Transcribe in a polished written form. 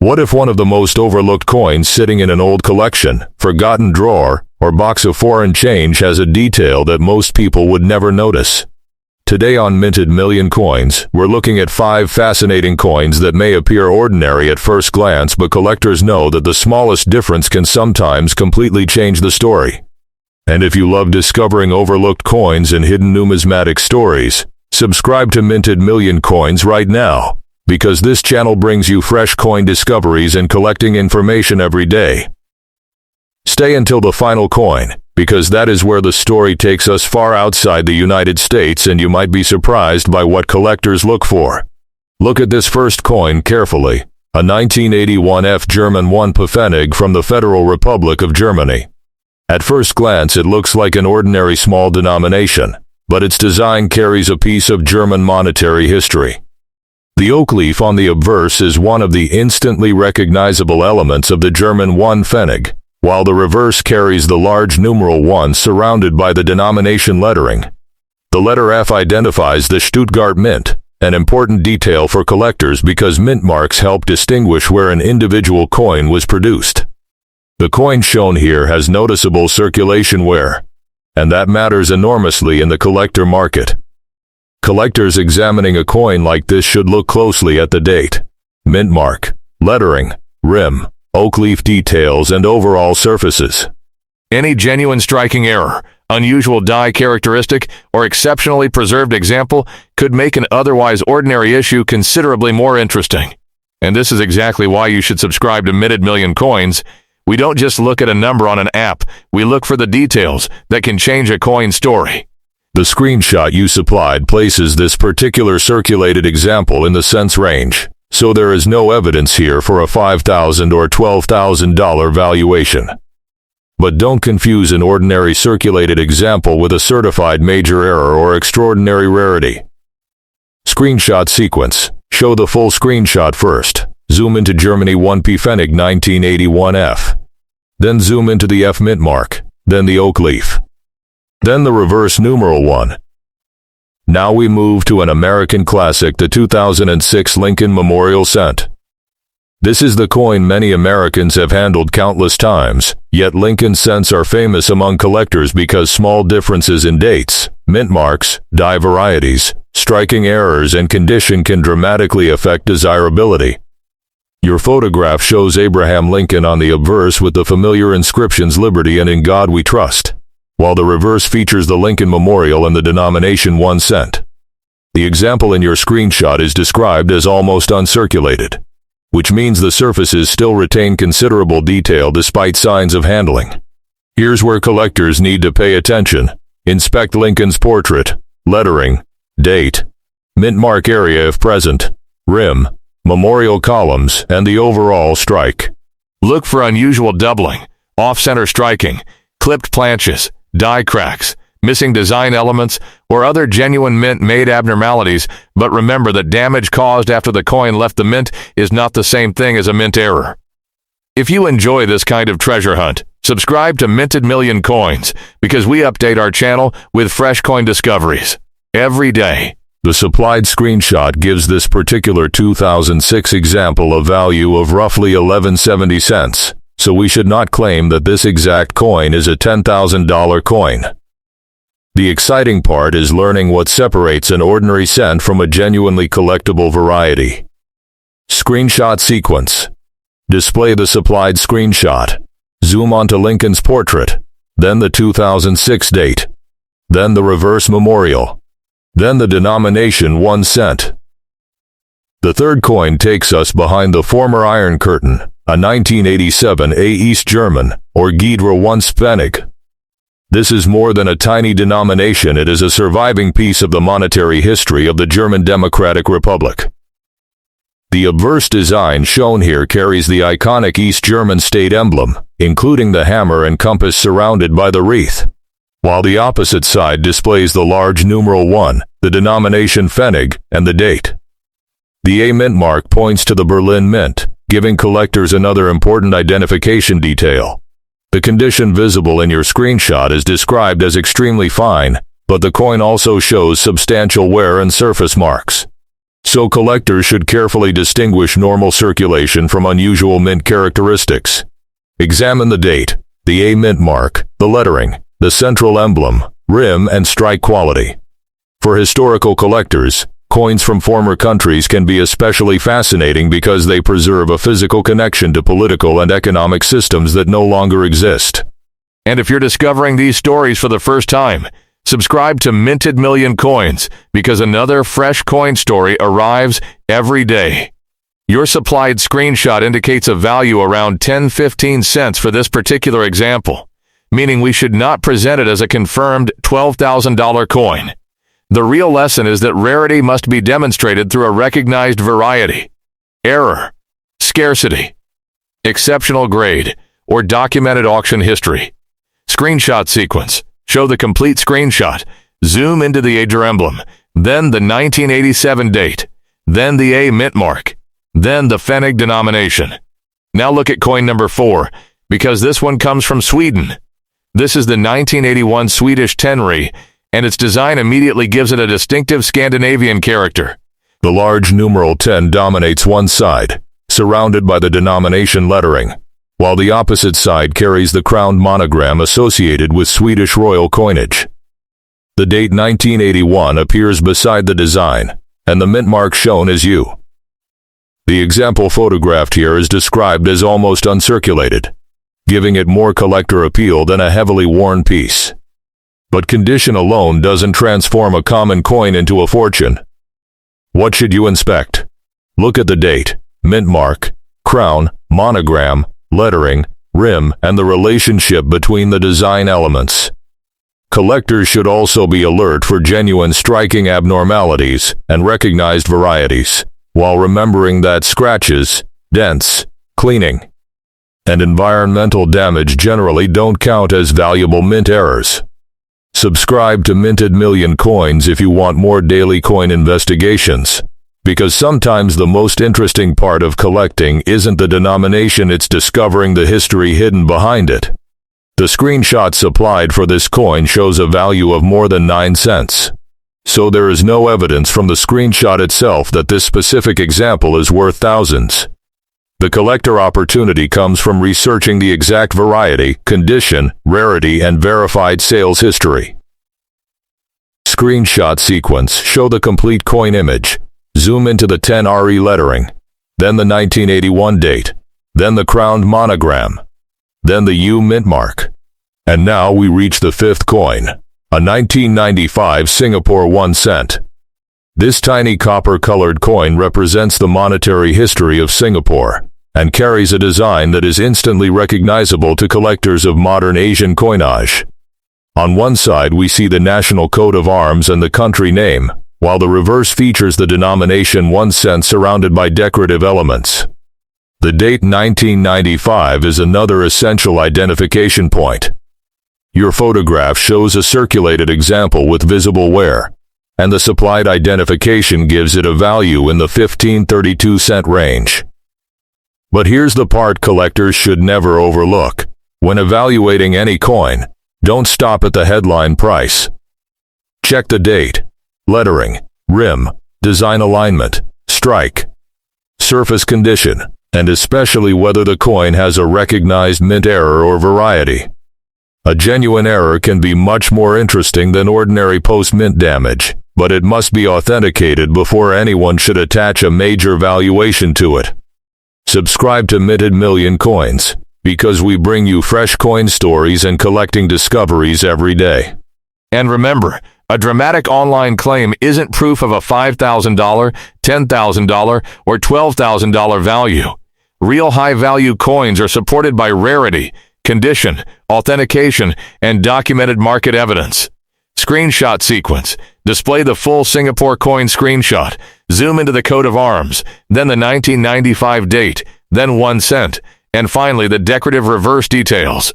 What if one of the most overlooked coins sitting in an old collection, forgotten drawer, or box of foreign change has a detail that most people would never notice? Today on Minted Million Coins, we're looking at 5 fascinating coins that may appear ordinary at first glance, but collectors know that the smallest difference can sometimes completely change the story. And if you love discovering overlooked coins and hidden numismatic stories, subscribe to Minted Million Coins right now, because this channel brings you fresh coin discoveries and collecting information every day. Stay until the final coin, because that is where the story takes us far outside the United States, and you might be surprised by what collectors look for. Look at this first coin carefully, a 1981 F German 1 Pfennig from the Federal Republic of Germany. At first glance it looks like an ordinary small denomination, but its design carries a piece of German monetary history. The oak leaf on the obverse is one of the instantly recognizable elements of the German 1 Pfennig, while the reverse carries the large numeral 1 surrounded by the denomination lettering. The letter F identifies the Stuttgart Mint, an important detail for collectors because mint marks help distinguish where an individual coin was produced. The coin shown here has noticeable circulation wear, and that matters enormously in the collector market. Collectors examining a coin like this should look closely at the date, mint mark, lettering, rim, oak leaf details, and overall surfaces. Any genuine striking error, unusual die characteristic, or exceptionally preserved example could make an otherwise ordinary issue considerably more interesting. And this is exactly why you should subscribe to Minted Million Coins. We don't just look at a number on an app, we look for the details that can change a coin story. The screenshot you supplied places this particular circulated example in the cents range, so there is no evidence here for a $5,000 or $12,000 valuation. But don't confuse an ordinary circulated example with a certified major error or extraordinary rarity. Screenshot sequence. Show the full screenshot first. Zoom into Germany 1 Pfennig 1981 F. Then zoom into the F mint mark, then the oak leaf. Then the reverse numeral 1. Now we move to an American classic, the 2006 Lincoln Memorial Cent. This is the coin many Americans have handled countless times, yet Lincoln cents are famous among collectors because small differences in dates, mint marks, die varieties, striking errors, and condition can dramatically affect desirability. Your photograph shows Abraham Lincoln on the obverse with the familiar inscriptions "Liberty" and "In God We Trust," while the reverse features the Lincoln Memorial and the denomination 1 cent. The example in your screenshot is described as almost uncirculated, which means the surfaces still retain considerable detail despite signs of handling. Here's where collectors need to pay attention. Inspect Lincoln's portrait, lettering, date, mint mark area if present, rim, memorial columns, and the overall strike. Look for unusual doubling, off-center striking, clipped planches, die cracks, missing design elements, or other genuine mint-made abnormalities, but remember that damage caused after the coin left the mint is not the same thing as a mint error. If you enjoy this kind of treasure hunt, subscribe to Minted Million Coins, because we update our channel with fresh coin discoveries every day. The supplied screenshot gives this particular 2006 example a value of roughly 11.70 cents. So we should not claim that this exact coin is a $10,000 coin. The exciting part is learning what separates an ordinary cent from a genuinely collectible variety. Screenshot sequence. Display the supplied screenshot. Zoom onto Lincoln's portrait, then the 2006 date, then the reverse memorial, then the denomination 1 cent. The third coin takes us behind the former Iron Curtain, a 1987 A East German, or Ghidra 1 Pfennig. This is more than a tiny denomination, it is a surviving piece of the monetary history of the German Democratic Republic. The obverse design shown here carries the iconic East German state emblem, including the hammer and compass surrounded by the wreath, while the opposite side displays the large numeral 1, the denomination Pfennig, and the date. The A mint mark points to the Berlin Mint, giving collectors another important identification detail. The condition visible in your screenshot is described as extremely fine, but the coin also shows substantial wear and surface marks. So collectors should carefully distinguish normal circulation from unusual mint characteristics. Examine the date, the A mint mark, the lettering, the central emblem, rim, and strike quality. For historical collectors, coins from former countries can be especially fascinating because they preserve a physical connection to political and economic systems that no longer exist. And if you're discovering these stories for the first time, subscribe to Minted Million Coins because another fresh coin story arrives every day. Your supplied screenshot indicates a value around 10-15 cents for this particular example, meaning we should not present it as a confirmed $12,000 coin. The real lesson is that rarity must be demonstrated through a recognized variety, error, scarcity, exceptional grade, or documented auction history. Screenshot sequence. Show the complete screenshot. Zoom into the age or emblem, then the 1987 date, then the A mint mark, then the Pfennig denomination. Now look at coin number 4, because this one comes from Sweden. This is the 1981 Swedish tenry, and its design immediately gives it a distinctive Scandinavian character. The large numeral 10 dominates one side, surrounded by the denomination lettering, while the opposite side carries the crowned monogram associated with Swedish royal coinage. The date 1981 appears beside the design, and the mint mark shown is U. The example photographed here is described as almost uncirculated, giving it more collector appeal than a heavily worn piece. But condition alone doesn't transform a common coin into a fortune. What should you inspect? Look at the date, mint mark, crown, monogram, lettering, rim, and the relationship between the design elements. Collectors should also be alert for genuine striking abnormalities and recognized varieties, while remembering that scratches, dents, cleaning, and environmental damage generally don't count as valuable mint errors. Subscribe to Minted Million Coins if you want more daily coin investigations, because sometimes the most interesting part of collecting isn't the denomination, it's discovering the history hidden behind it. The screenshot supplied for this coin shows a value of more than 9 cents. So there is no evidence from the screenshot itself that this specific example is worth thousands. The collector opportunity comes from researching the exact variety, condition, rarity, and verified sales history. Screenshot sequence. Show the complete coin image. Zoom into the 10RE lettering, then the 1981 date, then the crowned monogram, then the U mint mark. And now we reach the 5th coin, a 1995 Singapore 1 cent. This tiny copper-colored coin represents the monetary history of Singapore, and carries a design that is instantly recognizable to collectors of modern Asian coinage. On one side we see the national coat of arms and the country name, while the reverse features the denomination 1 cent surrounded by decorative elements. The date 1995 is another essential identification point. Your photograph shows a circulated example with visible wear, and the supplied identification gives it a value in the 15-32 cent range. But here's the part collectors should never overlook. When evaluating any coin, don't stop at the headline price. Check the date, lettering, rim, design alignment, strike, surface condition, and especially whether the coin has a recognized mint error or variety. A genuine error can be much more interesting than ordinary post-mint damage, but it must be authenticated before anyone should attach a major valuation to it. Subscribe to Minted Million Coins, because we bring you fresh coin stories and collecting discoveries every day. And remember, a dramatic online claim isn't proof of a $5,000, $10,000, or $12,000 value. Real high-value coins are supported by rarity, condition, authentication, and documented market evidence. Screenshot sequence. Display the full Singapore coin screenshot. Zoom into the coat of arms, then the 1995 date, then 1 cent, and finally the decorative reverse details.